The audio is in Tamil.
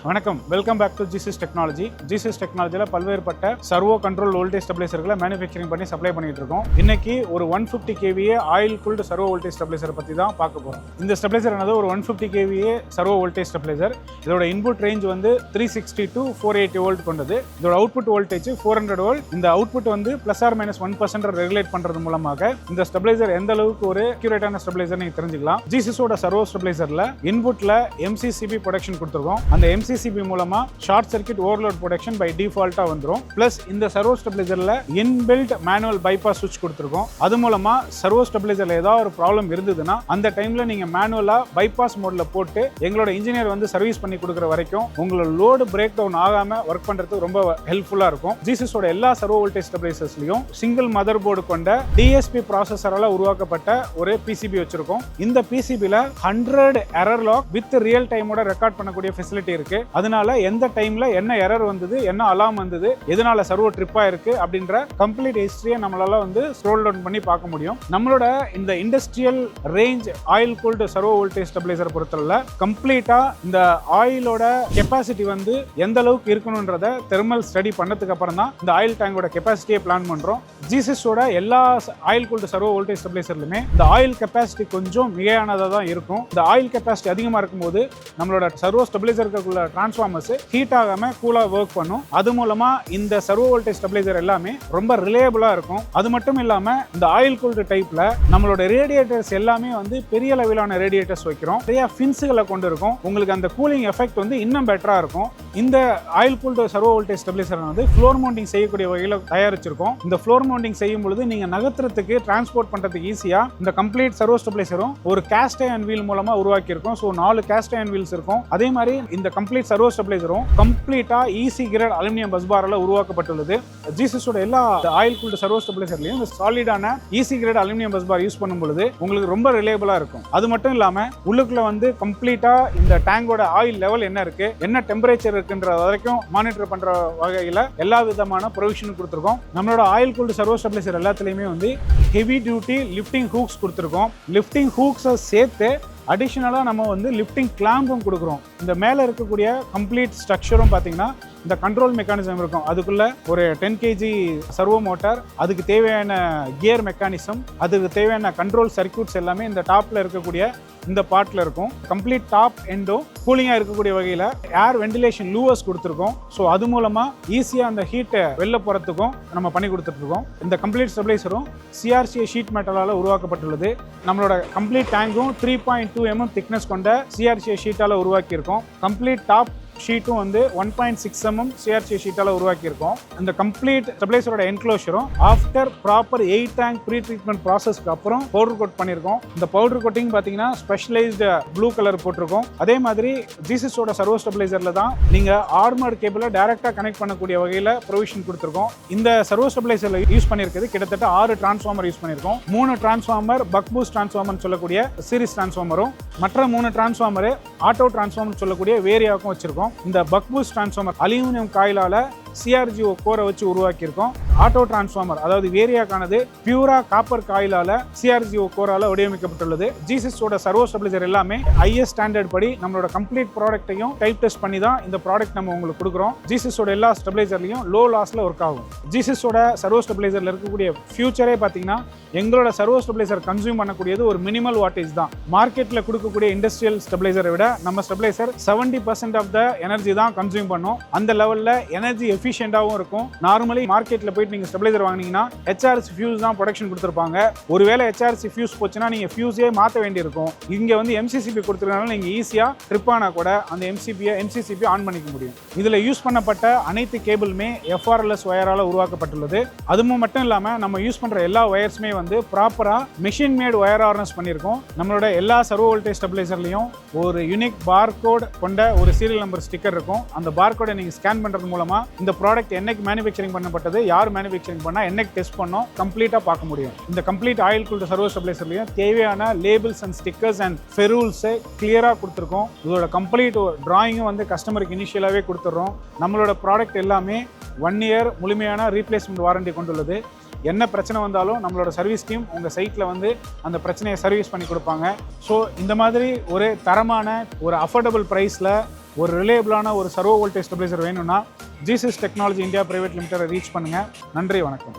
வணக்கம், welcome back to GEESYS Technology. GEESYS Technologyல பல்வேறுபட்ட சர்வோ கண்ட்ரோல் வோல்டேஜ் ஸ்டெபிலைசர்களை மேனுஃபேக்சரிங் பண்ணி சப்ளை பண்ணிட்டு இருக்கோம். இன்னைக்கு ஒரு 150 kVA oil cooled servo voltage stabiliser பத்தி தான் பார்க்க போறோம். இந்த ஸ்டெபிலைசர் ஆனது ஒரு 150 kVA சர்வோ வோல்டேஜ் ஸ்டெபிலைசர். இதோட இன்புட் ரேஞ்ச் வந்து 360 to 480 வோல்ட் கொண்டது. இதோட அவுட்புட் வோல்டேஜ் 400 வோல்ட். இந்த அவுட்புட் வந்து +or-1% ரெகுலேட் பண்றது மூலமாக இந்த ஸ்டெபிலைசர் எந்த அளவுக்கு ஒரு அக்யூரேட்டான ஸ்டெபிலைசர் நீங்க தெரிஞ்சுக்கலாம். GEESYS சர்வோ ஸ்டெபிலைசர்ல இன்புட்ல MCCB ப்ரொடக்ஷன் கொடுத்திருக்கோம். அந்த MCCB மூலமா short circuit overload protection by டிஃபால்ட்டா வந்துரும். பிளஸ் இந்த சர்வோ ஸ்டெபிலைசர்ல இன்பில்ட் மேனுவல் பைபாஸ் சுவிட்ச் கொடுத்திருக்கோம். அது மூலமா சர்வோ ஸ்டெபிலைசர்ல ஏதாவது ஒரு ப்ராப்ளம் இருந்ததுன்னா அந்த டைம்ல நீங்க மேனுவலா பைபாஸ் மோட்ல போட்டு எங்களோட இன்ஜினியர் வந்து சர்வீஸ் பண்ணி கொடுக்குற வரைக்கும் உங்களோட லோடு பிரேக் டவுன் ஆகாம ஒர்க் பண்றதுக்கு ரொம்ப ஹெல்ப்ஃபுல்லா இருக்கும். GEESYS எல்லா சர்வோ வோல்டேஜ் ஸ்டெபிலைசர்ஸ்லயும் சிங்கிள் மதர் போர்டு கொண்ட DSP ப்ராசஸரால உருவாக்கப்பட்ட ஒரு PCB வச்சிருக்கோம். இந்த PCBல 100 எரர் லாக் வித் ரியல் டைமோட ரெக்கார்ட் பண்ணக்கூடிய ஃபெசிலிட்டி இருக்கு. அதனால எந்த டைம்ல என்ன எரர் வந்தது, என்ன அலார்ம் வந்தது, எதனால சர்வோ ட்ரிப் ஆயிருக்கு அப்படின்ற கம்ப்ளீட் ஹிஸ்டரியை நம்மளால வந்து ஸ்க்ரோல் டவுன் பண்ணி பார்க்க முடியும். நம்மளோட இந்த industrial range oil cooled servo voltage stabiliser பொறுத்தவரை கம்ப்ளீட்டா இந்த ஆயிலோட கெப்பாசிட்டி வந்து எந்த அளவுக்கு இருக்கணும்ன்றத தெர்மல் ஸ்டடி பண்ணதுக்கு அப்புறம் தான் இந்த ஆயில் டேங்கோட கெப்பாசிட்டியை பிளான் பண்றோம். GEESYS எல்லா ஆயில் கூல்டு சர்வோ வோல்டேஜ் ஸ்டெபிலைசர்லுமே இந்த ஆயில் கெப்பாசிட்டி கொஞ்சம் மிகையானதா தான் இருக்கும். இந்த ஆயில் கெப்பாசிட்டி அதிகமா இருக்கும்போது நம்மளோட சர்வோ ஸ்டெபிலைசருக்குள்ள டிரான்ஸ்ஃபார்மர்ஸ் ஹீட் ஆகாம கூலா ஒர்க் பண்ணும். அது மூலமா இந்த சர்வோ வோல்டேஜ் ஸ்டெபிலைசர் எல்லாமே ரொம்ப ரிலையபிளா இருக்கும். அது மட்டும் இல்லாம இந்த ஆயில் கூல்டு டைப்ல நம்மளோட ரேடியேட்டர்ஸ் எல்லாமே வந்து பெரிய அளவிலான ரேடியேட்டர்ஸ் வைக்கிறோம். நிறைய ஃபின்ஸ்களை கொண்டு இருக்கும். உங்களுக்கு அந்த கூலிங் எஃபெக்ட் வந்து இன்னும் பெட்டரா இருக்கும். இந்த oil cooled servo voltage stabiliser வந்து ஃப்ளோர் மவுண்டிங் செய்யக்கூடிய வகையில் தயாரிச்சிருக்கோம். இந்த ஃப்ளோர் மவுண்டிங் செய்யும் பொழுது நீங்க நகர்த்துறதுக்கு டிரான்ஸ்போர்ட் பண்றதுக்கு ஈஸியா இந்த கம்ப்ளீட் சர்வோ ஸ்டெபிலைசரும் ஒரு கேஸ்ட் அயர்ன் வீல் மூலமா உருவாக்கி இருக்கும். ஸோ 4 கேஸ்ட் அயர்ன் வீல்ஸ் இருக்கும். அதே மாதிரி இந்த கம்ப்ளீட் சர்வோ ஸ்டெபிலைசரும் கம்ப்ளீட்டா ஈஸி கிரேட் அலுமினியம் பஸ் பாரால உருவாக்கப்பட்டுள்ளது. GEESYS எல்லா ஆயில் கூல்டு சர்வோ ஸ்டெபிலைசர்லயும் இந்த சாலிடான EC grade aluminium bus bar use பண்ணும் பொழுது உங்களுக்கு ரொம்ப ரிலையபிளா இருக்கும். அது மட்டும் இல்லாம உள்ளுக்குள்ள வந்து கம்ப்ளீட்டா இந்த டேங்கோட ஆயில் லெவல் என்ன இருக்கு, என்ன டெம்பரேச்சர் இருக்குன்ற வரைக்கும் மானிட்டர் பண்ற வகையில எல்லா விதமான ப்ரொவிஷனும் கொடுத்திருக்கோம். நம்மளோட ஆயில் கூல்டு சர்வோ ஸ்டெபிலைசர் எல்லாத்துலயுமே வந்து ஹெவி டியூட்டி லிஃப்டிங் ஹூக்ஸ் கொடுத்திருக்கோம். லிஃப்டிங் ஹூக்ஸை சேர்த்து அடிஷனலாக நம்ம வந்து லிஃப்டிங் கிளாம்பும் கொடுக்குறோம். இந்த மேலே இருக்கக்கூடிய கம்ப்ளீட் ஸ்ட்ரக்சரும் பார்த்தீங்கன்னா இந்த கண்ட்ரோல் மெக்கானிசம் இருக்கும். அதுக்குள்ள ஒரு 10 kg சர்வோ மோட்டார், அதுக்கு தேவையான கியர் மெக்கானிசம், அதுக்கு தேவையான கண்ட்ரோல் சர்க்யூட்ஸ் எல்லாமே இந்த டாப்ல இருக்கக்கூடிய இந்த பார்ட்ல இருக்கும். கம்ப்ளீட் டாப் எண்டும் கூலிங்கா இருக்கக்கூடிய வகையில் ஏர் வென்டிலேஷன் லூவர்ஸ் கொடுத்துருக்கோம். ஸோ அது மூலமா ஈஸியா அந்த ஹீட்டை வெளில போறதுக்கும் நம்ம பண்ணி கொடுத்துட்டு இருக்கோம். இந்த கம்ப்ளீட் ஸ்டெபிலைசரும் CRCA ஷீட் மெட்டலால் உருவாக்கப்பட்டுள்ளது. நம்மளோட கம்ப்ளீட் டேங்கும் 3.2 mm திக்னஸ் கொண்ட CRCA ஷீட்டால உருவாக்கி இருக்கோம். கம்ப்ளீட் டாப் ஷீட்டும் வந்து 1.6 mm CRCA ஷீட்டால உருவாக்கி இருக்கோம். இந்த கம்ப்ளீட் ஸ்டெபிலைசரோட என்க்ளோஷரும் after proper 8 tank pre treatment ப்ராசஸ்க்கு அப்புறம் பவுடர் கோட் பண்ணியிருக்கோம். இந்த பவுடர் கோட்டிங் பார்த்தீங்கன்னா ஸ்பெஷலைஸ்டு ப்ளூ கலர் போட்டிருக்கோம். அதே மாதிரி GEESYS சர்வோ ஸ்டெபிலைசர்ல தான் நீங்க ஆர்மர்ட் கேபிளை டைரக்டா கனெக்ட் பண்ணக்கூடிய வகையில் ப்ரொவிஷன் கொடுத்துருக்கோம். இந்த சர்வோ ஸ்டெபிலைசர்ல யூஸ் பண்ணியிருக்கிறது கிட்டத்தட்ட 6 டிரான்ஸ்ஃபார்மர் யூஸ் பண்ணியிருக்கோம். 3 டிரான்ஸ்ஃபார்மர் பக் பூஸ்ட் டிரான்ஸ்ஃபார்மர் சொல்லக்கூடிய சீரிஸ் டிரான்ஸ்ஃபார்மரும், மற்ற 3 டிரான்ஸ்ஃபார்மர் ஆட்டோ டிரான்ஸ்ஃபார்மர் சொல்லக்கூடிய வேரியாவுக்கும் வச்சிருக்கோம். இந்த பக் பூஸ்ட் டிரான்ஸ்ஃபார்மர் அலுமினியம் காயிலால CRGO கோரை வச்சு உருவாக்கி இருக்கோம். ஆட்டோ டிரான்ஸ்ஃபார்மர் அதாவது வேரியாக்கானது பியூரா காப்பர் காயிலால CRGO கோரால வடிவமைக்கப்பட்டுள்ளது. GEESYS சர்வோ ஸ்டெபிலைசர் எல்லாமே IS ஸ்டாண்டர்ட் படி நம்மளோட கம்ப்ளீட் ப்ராடக்ட்டையும் டைப் டெஸ்ட் பண்ணி தான் இந்த ப்ராடக்ட் நம்ம உங்களுக்கு கொடுக்குறோம். GEESYS எல்லா ஸ்டெபிலைசர்லையும் லோ லாஸ்ல ஒர்க் ஆகும். GEESYS சர்வோ ஸ்டெபிலைசர்ல இருக்கக்கூடிய ஃபியூச்சரே பார்த்தீங்கன்னா எங்களோட சர்வோ ஸ்டெபிலைசர் கன்சியூம் பண்ணக்கூடியது ஒரு மினிமல் வாட்டேஜ் தான். மார்க்கெட்ல கொடுக்கக்கூடிய இண்டஸ்ட்ரியல் ஸ்டெபிலைசரை விட நம்ம ஸ்டெபிலைசர் 70% ஆஃப் த எனர்ஜி தான் கன்சியூம் பண்ணும். அந்த லெவல்ல எனர்ஜி எஃபிஷியண்டாகவும் இருக்கும். நார்மலி மார்க்கெட்ல போயிட்டு நீங்க ஸ்டெபிலைசர் வாங்கினீங்கன்னா HRC ஃபியூஸ் தான் ப்ரொடக்ஷன் கொடுத்துருப்பாங்க. ஒருவேளை HRC ஃபியூஸ் போச்சுன்னா நீங்க ஃபியூஸே மாற்ற வேண்டியிருக்கும். இங்க வந்து MCCB கொடுத்துருக்கனால நீங்க ஈஸியா ட்ரிப் ஆனா கூட அந்த MCCB ஆன் பண்ணிக்க முடியும். இதுல யூஸ் பண்ணப்பட்ட அனைத்து கேபிளுமே FRLS ஒயரால உருவாக்கப்பட்டுள்ளது. அதுவும் மட்டும் இல்லாம நம்ம யூஸ் பண்ற எல்லா ஒயர்ஸுமே வந்து ப்ராப்பரா மெஷின் மேட் ஒயர் ஹார்னஸ் பண்ணியிருக்கோம். நம்மளோட எல்லா சர்வோ வோல்டேஜ் ஸ்டெபிலைசர்லையும் ஒரு யூனிக் பார்கோட் கொண்ட ஒரு சீரியல் நம்பர் ஸ்டிக்கர் இருக்கும். அந்த பார்கோடை நீங்க ஸ்கேன் பண்றது மூலமா இந்த ப்ராடக்ட் என்னைக்கு மேனுஃபேக்சரிங் பண்ணப்பட்டது, யார் மேனுஃபேக்சரிங் பண்ணா, என்னைக்கு டெஸ்ட் பண்ணோம், கம்ப்ளீட்டா பார்க்க முடியும். இந்த கம்ப்ளீட் ஆயில் கூல்டு சர்வோ ஸ்டெபிலைசர்லையும் தேவையான லேபிள்ஸ் அண்ட் ஸ்டிக்கர்ஸ் அண்ட் ஃபெரூல்ஸை கிளியரா கொடுத்துருக்கோம். இதோட கம்ப்ளீட் டிராயிங்கும் வந்து கஸ்டமருக்கு இனிஷியலாகவே கொடுத்துட்றோம். நம்மளோட ப்ராடக்ட் எல்லாமே 1 year முழுமையான ரீப்ளேஸ்மெண்ட் வாரண்டி கொண்டுள்ளது. என்ன பிரச்சனை வந்தாலும் நம்மளோட சர்வீஸ் டீம் உங்கள் சைட்டில் வந்து அந்த பிரச்சனையை சர்வீஸ் பண்ணி கொடுப்பாங்க. ஸோ இந்த மாதிரி ஒரு தரமான ஒரு அஃபோர்டபுள் ப்ரைஸில் ஒரு ரிலேபிளான ஒரு சர்வோ வோல்டேஜ் ஸ்டெபிலைசர் வேணும்னா GEESYS technology India private limited reach பண்ணுங்கள். நன்றி, வணக்கம்.